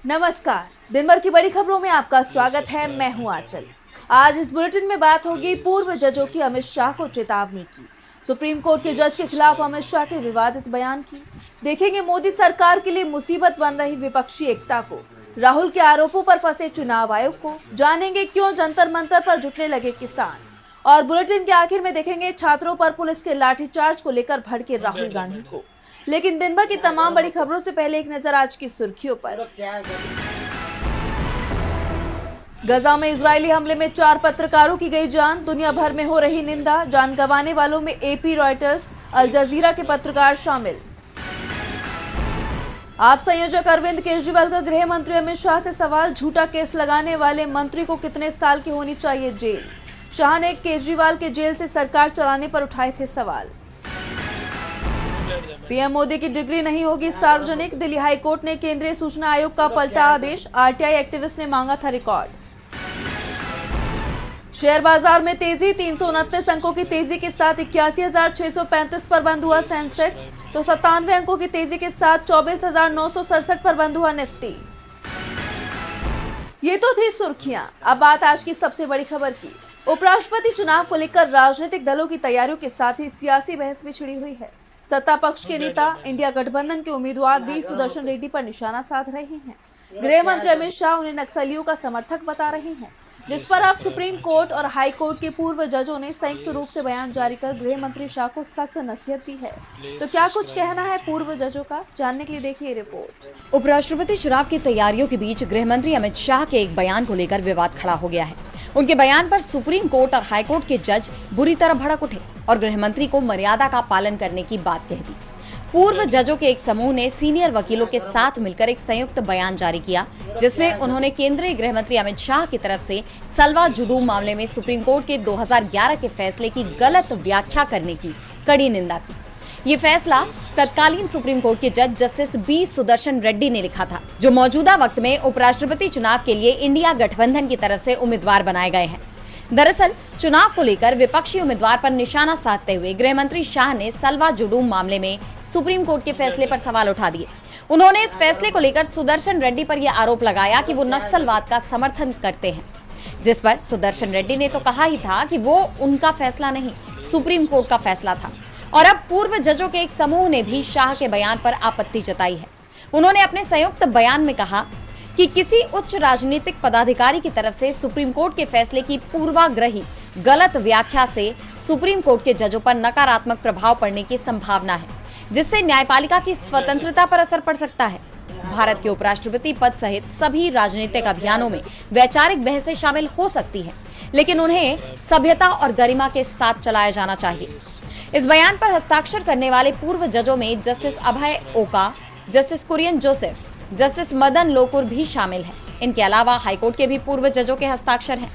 नमस्कार, दिन भर की बड़ी खबरों में आपका स्वागत है। मैं हूं आंचल। आज इस बुलेटिन में बात होगी पूर्व जजों की अमित शाह को चेतावनी की, सुप्रीम कोर्ट के जज के खिलाफ अमित शाह के विवादित बयान की, देखेंगे मोदी सरकार के लिए मुसीबत बन रही विपक्षी एकता को, राहुल के आरोपों पर फंसे चुनाव आयोग को, जानेंगे क्यों जंतर मंतर पर जुटने लगे किसान, और बुलेटिन के आखिर में देखेंगे छात्रों पर पुलिस के लाठीचार्ज को लेकर भड़के राहुल गांधी को। लेकिन दिन भर की तमाम बड़ी खबरों से पहले एक नजर आज की सुर्खियों पर। गजा में इजरायली हमले में 4 पत्रकारों की गई जान, दुनिया भर में हो रही निंदा। जान गंवाने वालों में एपी, रॉयटर्स, अल जजीरा के पत्रकार शामिल। आप संयोजक अरविंद केजरीवाल का गृह मंत्री अमित शाह से सवाल, झूठा केस लगाने वाले मंत्री को कितने साल की होनी चाहिए जेल। शाह ने केजरीवाल के जेल से सरकार चलाने पर उठाए थे सवाल। पीएम मोदी की डिग्री नहीं होगी सार्वजनिक, दिल्ली हाई कोर्ट ने केंद्रीय सूचना आयोग का पलटा आदेश, आरटीआई एक्टिविस्ट ने मांगा था रिकॉर्ड। शेयर बाजार में तेजी, 329 अंकों की तेजी के साथ 81,635 पर बंद हुआ सेंसेक्स, तो 97 अंकों की तेजी के साथ 24,967 पर बंद हुआ निफ्टी। ये तो थी सुर्खियां। अब बात आज की सबसे बड़ी खबर की। उपराष्ट्रपति चुनाव को लेकर राजनीतिक दलों की तैयारियों के साथ ही सियासी बहस भी छिड़ी हुई है। सत्ता पक्ष के नेता इंडिया गठबंधन के उम्मीदवार बी सुदर्शन रेड्डी पर निशाना साध रहे हैं। गृह मंत्री अमित शाह उन्हें नक्सलियों का समर्थक बता रहे हैं, जिस पर अब सुप्रीम कोर्ट और हाई कोर्ट के पूर्व जजों ने संयुक्त रूप से बयान जारी कर गृह मंत्री शाह को सख्त नसीहत दी है। तो क्या कुछ कहना है पूर्व जजों का, जानने के लिए देखिए रिपोर्ट। उपराष्ट्रपति चुनाव की तैयारियों के बीच गृह मंत्री अमित शाह के एक बयान को लेकर विवाद खड़ा हो गया है। उनके बयान पर सुप्रीम कोर्ट और हाई कोर्ट के जज बुरी तरह भड़क उठे और गृह मंत्री को मर्यादा का पालन करने की बात कह दी। पूर्व जजों के एक समूह ने सीनियर वकीलों के साथ मिलकर एक संयुक्त बयान जारी किया, जिसमें उन्होंने केंद्रीय गृह मंत्री अमित शाह की तरफ से सलवा जुडूम मामले में सुप्रीम कोर्ट के 2011 के फैसले की गलत व्याख्या करने की कड़ी निंदा की। ये फैसला तत्कालीन सुप्रीम कोर्ट के जज जस्टिस बी सुदर्शन रेड्डी ने लिखा था, जो मौजूदा वक्त में उपराष्ट्रपति चुनाव के लिए इंडिया गठबंधन की तरफ से उम्मीदवार बनाए गए हैं। दरअसल चुनाव को लेकर विपक्षी उम्मीदवार पर निशाना साधते हुए गृह मंत्री शाह ने सलवा जुडूम मामले में सुप्रीम कोर्ट के फैसले पर सवाल उठा दिए। उन्होंने इस फैसले को लेकर सुदर्शन रेड्डी पर यह आरोप लगाया कि वो नक्सलवाद का समर्थन करते हैं, जिस पर सुदर्शन रेड्डी ने तो कहा ही था कि वो उनका फैसला नहीं, सुप्रीम कोर्ट का फैसला था। और अब पूर्व जजों के एक समूह ने भी शाह के बयान पर आपत्ति जताई है। उन्होंने अपने संयुक्त बयान में कहा कि किसी उच्च राजनीतिक पदाधिकारी की तरफ से सुप्रीम कोर्ट के फैसले की पूर्वाग्रही गलत व्याख्या से सुप्रीम कोर्ट के जजों पर नकारात्मक प्रभाव पड़ने की संभावना है, जिससे न्यायपालिका की स्वतंत्रता पर असर पड़ सकता है। भारत के उपराष्ट्रपति पद सहित सभी राजनीतिक अभियानों में वैचारिक बहसें शामिल हो सकती है, लेकिन उन्हें सभ्यता और गरिमा के साथ चलाया जाना चाहिए। इस बयान पर हस्ताक्षर करने वाले पूर्व जजों में justice Abhay Oka, justice Kurian Joseph, justice Madan Lokur भी शामिल हैं। इनके अलावा हाईकोर्ट के भी पूर्व जजों के हस्ताक्षर हैं।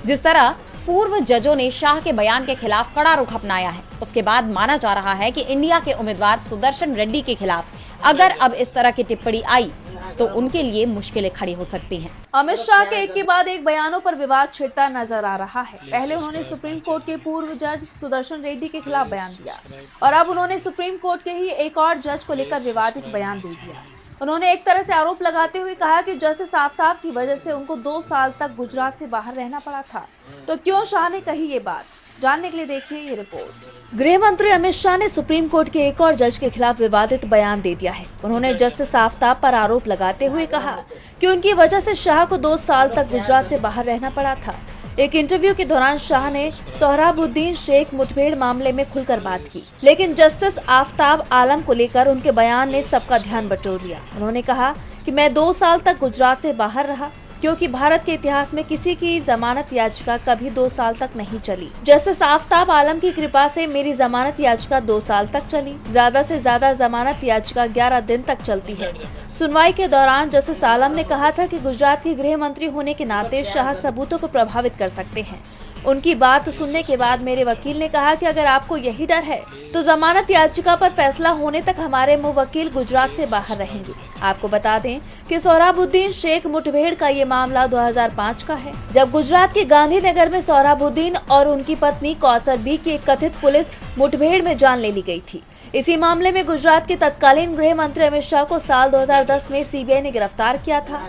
जिस तरह पूर्व जजों ने शाह के बयान के खिलाफ कड़ा रुख अपनाया है, उसके बाद माना जा रहा है कि इंडिया के उम्मीदवार सुदर्शन रेड्डी के खिलाफ अगर अब इस तरह की टिप्पणी आई तो उनके लिए मुश्किलें खड़ी हो सकती हैं। अमित शाह के एक के बाद एक बयानों पर विवाद छिड़ता नजर आ रहा है। पहले उन्होंने सुप्रीम कोर्ट के पूर्व जज सुदर्शन रेड्डी के खिलाफ बयान दिया और अब उन्होंने सुप्रीम कोर्ट के ही एक और जज को लेकर विवादित बयान दे दिया। उन्होंने एक तरह से आरोप लगाते हुए कहा कि जस्टिस आफ्ताब की वजह से उनको 2 साल तक गुजरात से बाहर रहना पड़ा था। तो क्यों शाह ने कही ये बात, जानने के लिए देखिए ये रिपोर्ट। गृह मंत्री अमित शाह ने सुप्रीम कोर्ट के एक और जज के खिलाफ विवादित बयान दे दिया है। उन्होंने जस्टिस आफ्ताब पर आरोप लगाते हुए कहा कि उनकी वजह से शाह को 2 साल तक गुजरात से बाहर रहना पड़ा था। एक इंटरव्यू के दौरान शाह ने सोहराबुद्दीन शेख मुठभेड़ मामले में खुलकर बात की, लेकिन जस्टिस आफ्ताब आलम को लेकर उनके बयान ने सबका ध्यान बटोर लिया। उन्होंने कहा कि मैं 2 साल तक गुजरात से बाहर रहा क्योंकि भारत के इतिहास में किसी की जमानत याचिका कभी 2 साल तक नहीं चली। जस्टिस आफ्ताब आलम की कृपा से मेरी जमानत याचिका 2 साल तक चली। ज्यादा से ज्यादा जमानत याचिका 11 दिन तक चलती है। सुनवाई के दौरान जस्टिस आलम ने कहा था कि गुजरात के गृह मंत्री होने के नाते शाह सबूतों को प्रभावित कर सकते हैं। उनकी बात सुनने के बाद मेरे वकील ने कहा कि अगर आपको यही डर है तो जमानत याचिका पर फैसला होने तक हमारे मुवक्किल गुजरात से बाहर रहेंगे। आपको बता दें कि सोहराबुद्दीन शेख मुठभेड़ का ये मामला 2005 का है, जब गुजरात के गांधीनगर में सोहराबुद्दीन और उनकी पत्नी कौसर बी की एक कथित पुलिस मुठभेड़ में जान ले ली गई थी। इसी मामले में गुजरात के तत्कालीन गृह मंत्री अमित शाह को साल 2010 में सीबीआई ने गिरफ्तार किया था।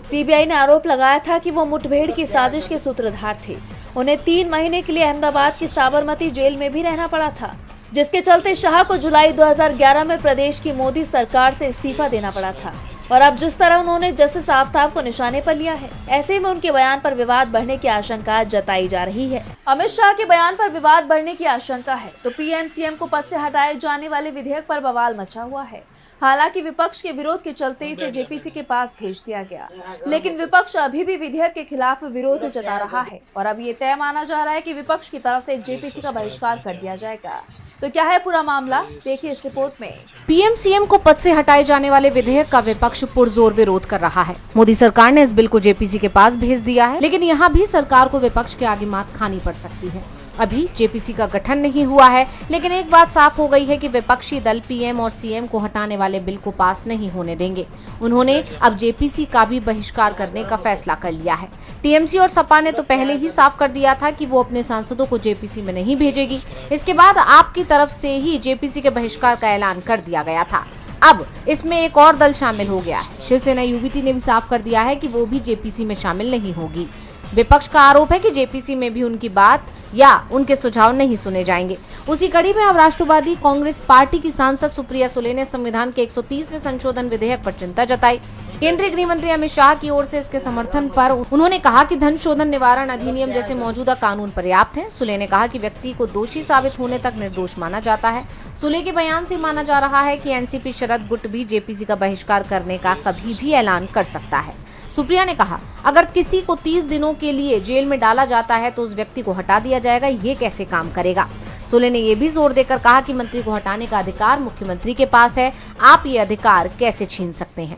सीबीआई ने आरोप लगाया था कि वो मुठभेड़ की साजिश के सूत्रधार थे। उन्हें 3 महीने के लिए अहमदाबाद की साबरमती जेल में भी रहना पड़ा था, जिसके चलते शाह को जुलाई 2011 में प्रदेश की मोदी सरकार से इस्तीफा देना पड़ा था। और अब जिस तरह उन्होंने जस्टिस आफ्ताब को निशाने पर लिया है, ऐसे में उनके बयान पर विवाद बढ़ने की आशंका जताई जा रही है। अमित शाह के बयान पर विवाद बढ़ने की आशंका है तो पीएम सीएम को पद से हटाए जाने वाले विधेयक पर बवाल मचा हुआ है। हालांकि विपक्ष के विरोध के चलते इसे जेपीसी के पास भेज दिया गया, लेकिन विपक्ष अभी भी विधेयक के खिलाफ विरोध जता रहा है और अब ये तय माना जा रहा है कि विपक्ष की तरफ से जेपीसी का बहिष्कार कर दिया जाएगा। तो क्या है पूरा मामला, देखिए इस रिपोर्ट में। पीएम सीएम को पद से हटाए जाने वाले विधेयक का विपक्ष पुरजोर विरोध कर रहा है। मोदी सरकार ने इस बिल को जेपीसी के पास भेज दिया है, लेकिन यहाँ भी सरकार को विपक्ष के आगे मात खानी पड़ सकती है। अभी जेपीसी का गठन नहीं हुआ है, लेकिन एक बात साफ हो गई है कि विपक्षी दल पीएम और सीएम को हटाने वाले बिल को पास नहीं होने देंगे। उन्होंने अब जेपीसी का भी बहिष्कार करने का फैसला कर लिया है। टीएमसी और सपा ने तो पहले ही साफ कर दिया था कि वो अपने सांसदों को जेपीसी में नहीं भेजेगी। इसके बाद आप की तरफ से ही जेपीसी के बहिष्कार का ऐलान कर दिया गया था। अब इसमें एक और दल शामिल हो गया है। शिवसेना यूबीटी ने भी साफ कर दिया है कि वो भी जेपीसी में शामिल नहीं होगी। विपक्ष का आरोप है कि जेपीसी में भी उनकी बात या उनके सुझाव नहीं सुने जाएंगे। उसी कड़ी में अब राष्ट्रवादी कांग्रेस पार्टी की सांसद सुप्रिया सुले ने संविधान के 130वें संशोधन विधेयक पर चिंता जताई। केंद्रीय गृह मंत्री अमित शाह की ओर से इसके समर्थन पर उन्होंने कहा कि धन शोधन निवारण अधिनियम जैसे मौजूदा कानून पर्याप्त हैं। सुले ने कहा कि व्यक्ति को दोषी साबित होने तक निर्दोष माना जाता है। सुले के बयान से माना जा रहा है कि एनसीपी शरद गुट भी जेपीसी का बहिष्कार करने का कभी भी ऐलान कर सकता है। सुप्रिया ने कहा, अगर किसी को 30 दिनों के लिए जेल में डाला जाता है तो उस व्यक्ति को हटा दिया जाएगा, ये कैसे काम करेगा। सुले ने ये भी जोर देकर कहा कि मंत्री को हटाने का अधिकार मुख्यमंत्री के पास है, आप ये अधिकार कैसे छीन सकते हैं।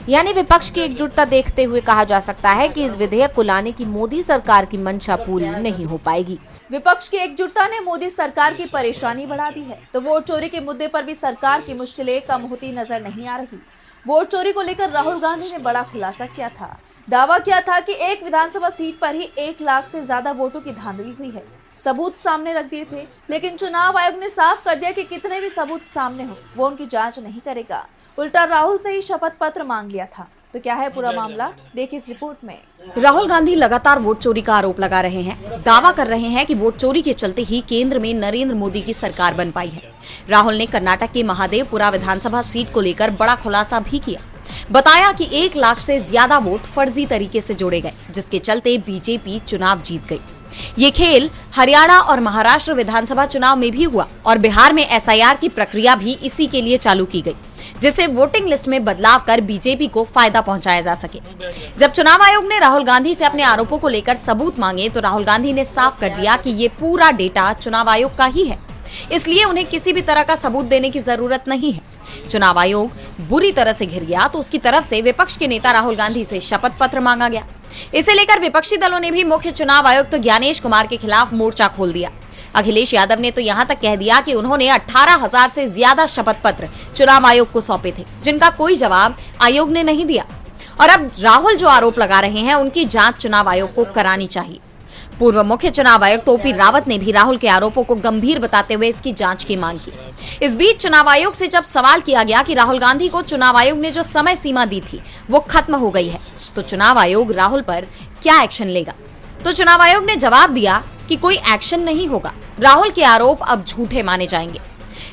यानी विपक्ष की एकजुटता देखते हुए कहा जा सकता है कि इस विधेयक को लाने की मोदी सरकार की मंशा पूरी नहीं हो पाएगी। विपक्ष की एकजुटता ने मोदी सरकार की परेशानी बढ़ा दी है तो वोट चोरी के मुद्दे पर भी सरकार की मुश्किलें कम होती नजर नहीं आ रही। वोट चोरी को लेकर राहुल गांधी ने बड़ा खुलासा किया था। दावा किया था कि एक विधानसभा सीट पर ही 1 लाख से ज्यादा वोटों की धांधली हुई है। सबूत सामने रख दिए थे, लेकिन चुनाव आयोग ने साफ कर दिया कि कितने भी सबूत सामने हो वो उनकी जांच नहीं करेगा। उल्टा राहुल से ही शपथ पत्र मांग लिया था। तो क्या है पूरा मामला, देखिए इस रिपोर्ट में। राहुल गांधी लगातार वोट चोरी का आरोप लगा रहे हैं। दावा कर रहे हैं कि वोट चोरी के चलते ही केंद्र में नरेंद्र मोदी की सरकार बन पाई है। राहुल ने कर्नाटक के महादेवपुरा विधानसभा सीट को लेकर बड़ा खुलासा भी किया। बताया कि 1 लाख से ज्यादा वोट फर्जी तरीके से जोड़े गए, जिसके चलते बीजेपी चुनाव जीत गई। ये खेल हरियाणा और महाराष्ट्र विधानसभा चुनाव में भी हुआ और बिहार में एसआईआर की प्रक्रिया भी इसी के लिए चालू की गई, जिससे वोटिंग लिस्ट में बदलाव कर बीजेपी को फायदा पहुंचाया जा सके। जब चुनाव आयोग ने राहुल गांधी से अपने आरोपों को लेकर सबूत मांगे तो राहुल गांधी ने साफ कर दिया कि ये पूरा डेटा चुनाव आयोग का ही है, इसलिए उन्हें किसी भी तरह का सबूत देने की जरूरत नहीं है। चुनाव आयोग बुरी तरह से घिर गया तो उसकी तरफ से विपक्ष के नेता राहुल गांधी से शपथ पत्र मांगा गया। इसे लेकर विपक्षी दलों ने भी मुख्य चुनाव आयुक्त ज्ञानेश कुमार के खिलाफ मोर्चा खोल दिया। अखिलेश यादव ने तो यहां तक कह दिया कि उन्होंने 18,000 से ज्यादा शपथ पत्र चुनाव आयोग को सौंपे थे, जिनका कोई जवाब आयोग ने नहीं दिया। और अब राहुल जो आरोप लगा रहे हैं उनकी जांच चुनाव आयोग को करानी चाहिए। पूर्व मुख्य चुनाव आयुक्त ओपी रावत ने भी राहुल के आरोपों को गंभीर बताते हुए इसकी जांच की मांग की। इस बीच चुनाव आयोग से जब सवाल किया गया कि राहुल गांधी को चुनाव आयोग ने जो समय सीमा दी थी वो खत्म हो गई है, तो चुनाव आयोग राहुल पर क्या एक्शन लेगा, तो चुनाव आयोग ने जवाब दिया कि कोई एक्शन नहीं होगा, राहुल के आरोप अब झूठे माने जाएंगे।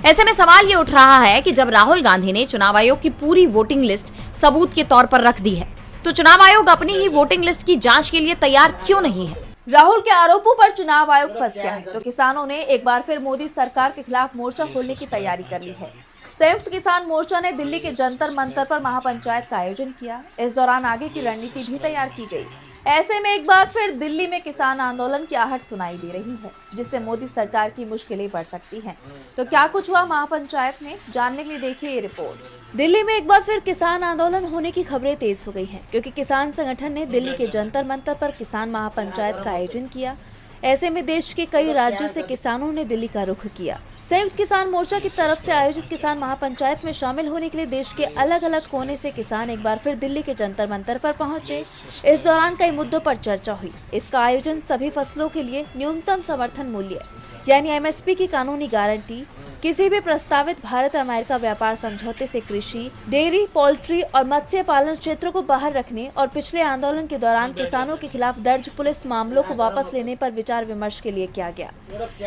ऐसे में सवाल ये उठ रहा है कि जब राहुल गांधी ने चुनाव आयोग की पूरी वोटिंग लिस्ट सबूत के तौर पर रख दी है, तो चुनाव आयोग अपनी ही वोटिंग लिस्ट की जांच के लिए तैयार क्यों नहीं है। राहुल के आरोपों पर चुनाव आयोग फंस गया है तो किसानों ने एक बार फिर मोदी सरकार के खिलाफ मोर्चा खोलने की तैयारी कर ली है। संयुक्त किसान मोर्चा ने दिल्ली के जंतर मंतर पर महापंचायत का आयोजन किया। इस दौरान आगे की रणनीति भी तैयार की गई। ऐसे में एक बार फिर दिल्ली में किसान आंदोलन की आहट सुनाई दे रही है, जिससे मोदी सरकार की मुश्किलें बढ़ सकती हैं। तो क्या कुछ हुआ महापंचायत में, जानने के लिए देखिए ये रिपोर्ट। दिल्ली में एक बार फिर किसान आंदोलन होने की खबरें तेज हो गई हैं, क्योंकि किसान संगठन ने दिल्ली के जंतर मंतर पर किसान महापंचायत का आयोजन किया। ऐसे में देश के कई राज्यों से किसानों ने दिल्ली का रुख किया। संयुक्त किसान मोर्चा की तरफ से आयोजित किसान महापंचायत में शामिल होने के लिए देश के अलग अलग कोने से किसान एक बार फिर दिल्ली के जंतर मंतर पर पहुंचे। इस दौरान कई मुद्दों पर चर्चा हुई। इसका आयोजन सभी फसलों के लिए न्यूनतम समर्थन मूल्य, यानी एमएसपी की कानूनी गारंटी, किसी भी प्रस्तावित भारत अमेरिका व्यापार समझौते से कृषि, डेयरी, पोल्ट्री और मत्स्य पालन क्षेत्रों को बाहर रखने और पिछले आंदोलन के दौरान किसानों के खिलाफ दर्ज पुलिस मामलों को वापस लेने पर विचार विमर्श के लिए किया गया।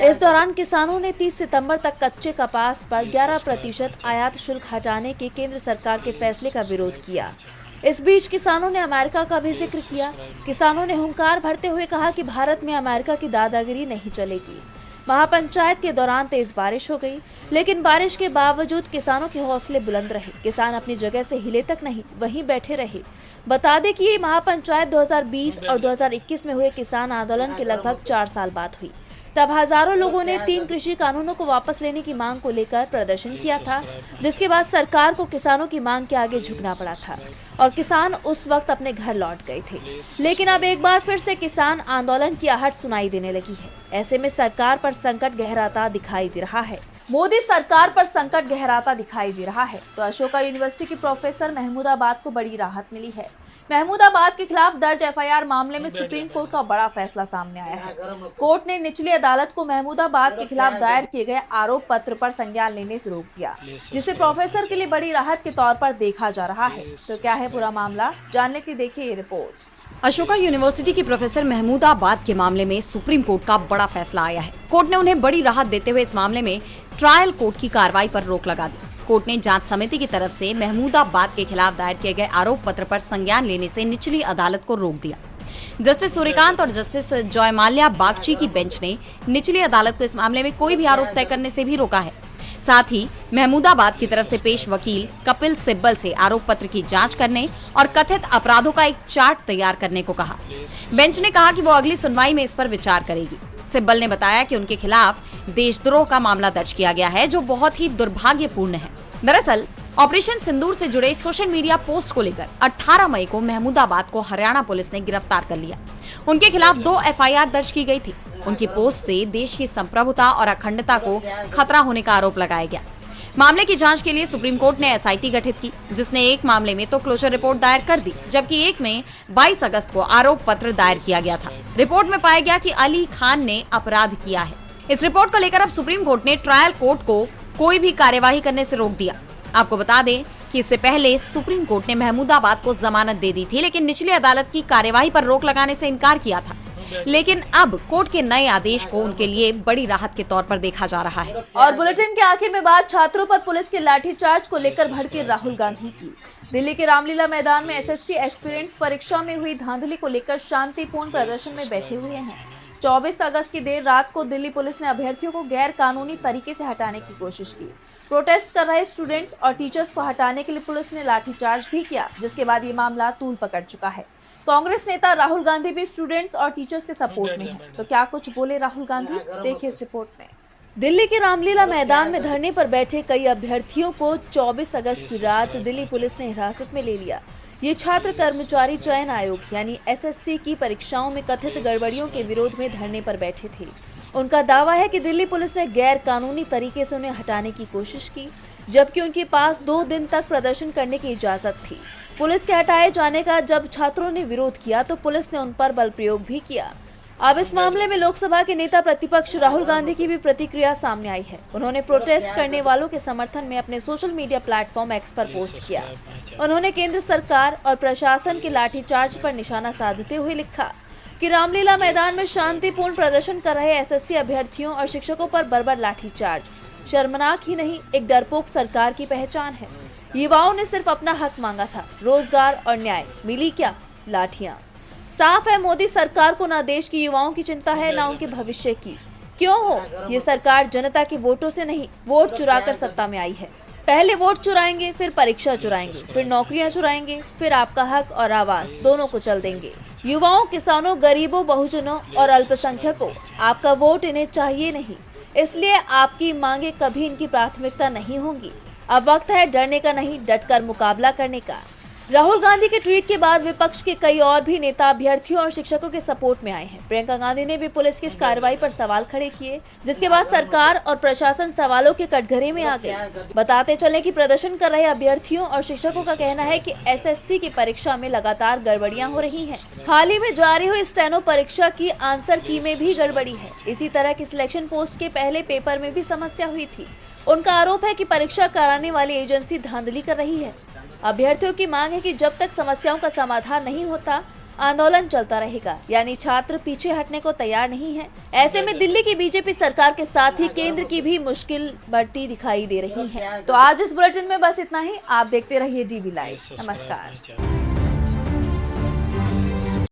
इस दौरान किसानों ने 30 सितंबर तक कच्चे कपास पर 11% आयात शुल्क हटाने के केंद्र सरकार के फैसले का विरोध किया। इस बीच किसानों ने अमेरिका का भी जिक्र किया। किसानों ने हुंकार भरते हुए कहा कि भारत में अमेरिका की दादागिरी नहीं चलेगी। महापंचायत के दौरान तेज बारिश हो गई, लेकिन बारिश के बावजूद किसानों के हौसले बुलंद रहे। किसान अपनी जगह से हिले तक नहीं, वहीं बैठे रहे। बता दें कि ये महापंचायत 2020 और 2021 में हुए किसान आंदोलन के लगभग 4 साल बाद हुई। तब हजारों लोगों ने 3 कृषि कानूनों को वापस लेने की मांग को लेकर प्रदर्शन किया था, जिसके बाद सरकार को किसानों की मांग के आगे झुकना पड़ा था और किसान उस वक्त अपने घर लौट गए थे। लेकिन अब एक बार फिर से किसान आंदोलन की आहट सुनाई देने लगी है। ऐसे में सरकार पर संकट गहराता दिखाई दे रहा है। मोदी सरकार पर संकट गहराता दिखाई दे रहा है तो अशोका यूनिवर्सिटी की प्रोफेसर महमूदाबाद को बड़ी राहत मिली है। महमूदाबाद के खिलाफ दर्ज एफआईआर मामले में सुप्रीम कोर्ट का बड़ा फैसला सामने आया है। कोर्ट ने निचली अदालत को महमूदाबाद के खिलाफ दायर किए गए आरोप पत्र पर संज्ञान लेने से रोक दिया, जिसे प्रोफेसर के लिए बड़ी राहत के तौर पर देखा जा रहा है। तो क्या है पूरा मामला, जानने के लिए देखिए ये रिपोर्ट। अशोका यूनिवर्सिटी की प्रोफेसर महमूदाबाद के मामले में सुप्रीम कोर्ट का बड़ा फैसला आया है। कोर्ट ने उन्हें बड़ी राहत देते हुए इस मामले में ट्रायल कोर्ट की कार्रवाई पर रोक लगा दी। कोर्ट ने जांच समिति की तरफ से महमूदाबाद के खिलाफ दायर किए गए आरोप पत्र पर संज्ञान लेने से निचली अदालत को रोक दिया। जस्टिस सूर्यकांत और जस्टिस जयमाल्या बागची की बेंच ने निचली अदालत को इस मामले में कोई भी आरोप तय करने से भी रोका है। साथ ही महमूदाबाद की तरफ से पेश वकील कपिल सिब्बल से आरोप पत्र की जांच करने और कथित अपराधों का एक चार्ट तैयार करने को कहा। बेंच ने कहा कि वो अगली सुनवाई में इस पर विचार करेगी। सिब्बल ने बताया कि उनके खिलाफ देशद्रोह का मामला दर्ज किया गया है, जो बहुत ही दुर्भाग्यपूर्ण है। दरअसल ऑपरेशन सिंदूर से जुड़े सोशल मीडिया पोस्ट को लेकर 18 मई को महमूदाबाद को हरियाणा पुलिस ने गिरफ्तार कर लिया। उनके खिलाफ 2 एफआईआर दर्ज की गई थी। उनकी पोस्ट से देश की संप्रभुता और अखंडता को खतरा होने का आरोप लगाया गया। मामले की जांच के लिए सुप्रीम कोर्ट ने एसआईटी गठित की, जिसने एक मामले में तो क्लोजर रिपोर्ट दायर कर दी, जबकि एक में 22 अगस्त को आरोप पत्र दायर किया गया था। रिपोर्ट में पाया गया कि अली खान ने अपराध किया है। इस रिपोर्ट को लेकर अब सुप्रीम कोर्ट ने ट्रायल कोर्ट को कोई भी कार्यवाही करने से रोक दिया। आपको बता दें कि इससे पहले सुप्रीम कोर्ट ने महमूदाबाद को जमानत दे दी थी, लेकिन निचली अदालत की कार्यवाही पर रोक लगाने से इनकार किया था। लेकिन अब कोर्ट के नए आदेश को उनके लिए बड़ी राहत के तौर पर देखा जा रहा है। और बुलेटिन के आखिर में बात छात्रों पर पुलिस के लाठीचार्ज को लेकर भड़के राहुल गांधी की। दिल्ली के रामलीला मैदान में एसएससी एस्पिरेंट्स परीक्षा में हुई धांधली को लेकर शांतिपूर्ण प्रदर्शन में बैठे हुए हैं। 24 अगस्त की देर रात को दिल्ली पुलिस ने अभ्यर्थियों को गैर कानूनी तरीके से हटाने की कोशिश की। प्रोटेस्ट कर रहे स्टूडेंट्स और टीचर्स को हटाने के लिए पुलिस ने लाठीचार्ज भी किया, जिसके बाद ये मामला तूल पकड़ चुका है। कांग्रेस नेता राहुल गांधी भी स्टूडेंट्स और टीचर्स के सपोर्ट में है। तो क्या कुछ बोले राहुल गांधी, देखिए इस रिपोर्ट में। दिल्ली के रामलीला मैदान में धरने पर बैठे कई अभ्यर्थियों को 24 अगस्त की रात दिल्ली पुलिस ने हिरासत में ले लिया। ये छात्र कर्मचारी चयन आयोग यानी एसएससी की परीक्षाओं में कथित गड़बड़ियों के विरोध में धरने पर बैठे थे। उनका दावा है कि दिल्ली पुलिस ने गैर कानूनी तरीके से उन्हें हटाने की कोशिश की, जबकि उनके पास 2 दिन तक प्रदर्शन करने की इजाजत थी। पुलिस के हटाए जाने का जब छात्रों ने विरोध किया तो पुलिस ने उन पर बल प्रयोग भी किया। अब इस मामले में लोकसभा के नेता प्रतिपक्ष राहुल गांधी की भी प्रतिक्रिया सामने आई है। उन्होंने प्रोटेस्ट करने वालों के समर्थन में अपने सोशल मीडिया प्लेटफॉर्म एक्स पर पोस्ट किया। उन्होंने केंद्र सरकार और प्रशासन के लाठीचार्ज पर निशाना साधते हुए लिखा कि रामलीला मैदान में शांतिपूर्ण प्रदर्शन कर रहे एसएससी अभ्यर्थियों और शिक्षकों पर बर्बर लाठीचार्ज शर्मनाक ही नहीं, एक डरपोक सरकार की पहचान है। युवाओं ने सिर्फ अपना हक मांगा था, रोजगार और न्याय, मिली क्या? लाठियां। साफ है मोदी सरकार को ना देश की युवाओं की चिंता है, ना उनके भविष्य की। क्यों हो? ये सरकार जनता के वोटों से नहीं, वोट चुराकर सत्ता में आई है। पहले वोट चुराएंगे, फिर परीक्षा चुराएंगे, फिर नौकरियां चुराएंगे, फिर आपका हक और आवाज दोनों को चल देंगे। युवाओं, किसानों, गरीबों, बहुजनों और अल्पसंख्यकों, आपका वोट इन्हें चाहिए नहीं, इसलिए आपकी मांगे कभी इनकी प्राथमिकता नहीं होंगी। अब वक्त है डरने का नहीं, डटकर मुकाबला करने का। राहुल गांधी के ट्वीट के बाद विपक्ष के कई और भी नेता अभ्यर्थियों और शिक्षकों के सपोर्ट में आए हैं। प्रियंका गांधी ने भी पुलिस की इस कार्रवाई पर सवाल खड़े किए, जिसके बाद सरकार और प्रशासन सवालों के कटघरे में आ गए। बताते चले कि प्रदर्शन कर रहे अभ्यर्थियों और शिक्षकों का कहना है कि एसएससी की परीक्षा में लगातार गड़बड़ियां हो रही हैं। हाल ही में जारी हुई स्टेनो परीक्षा की आंसर की में भी गड़बड़ी है। इसी तरह की सिलेक्शन पोस्ट के पहले पेपर में भी समस्या हुई थी। उनका आरोप है कि परीक्षा कराने वाली एजेंसी धांधली कर रही है। अभ्यर्थियों की मांग है कि जब तक समस्याओं का समाधान नहीं होता, आंदोलन चलता रहेगा। यानी छात्र पीछे हटने को तैयार नहीं है। ऐसे में दिल्ली की बीजेपी सरकार के साथ ही केंद्र की भी मुश्किल बढ़ती दिखाई दे रही है। तो आज इस बुलेटिन में बस इतना ही। आप देखते रहिए DB लाइव। नमस्कार।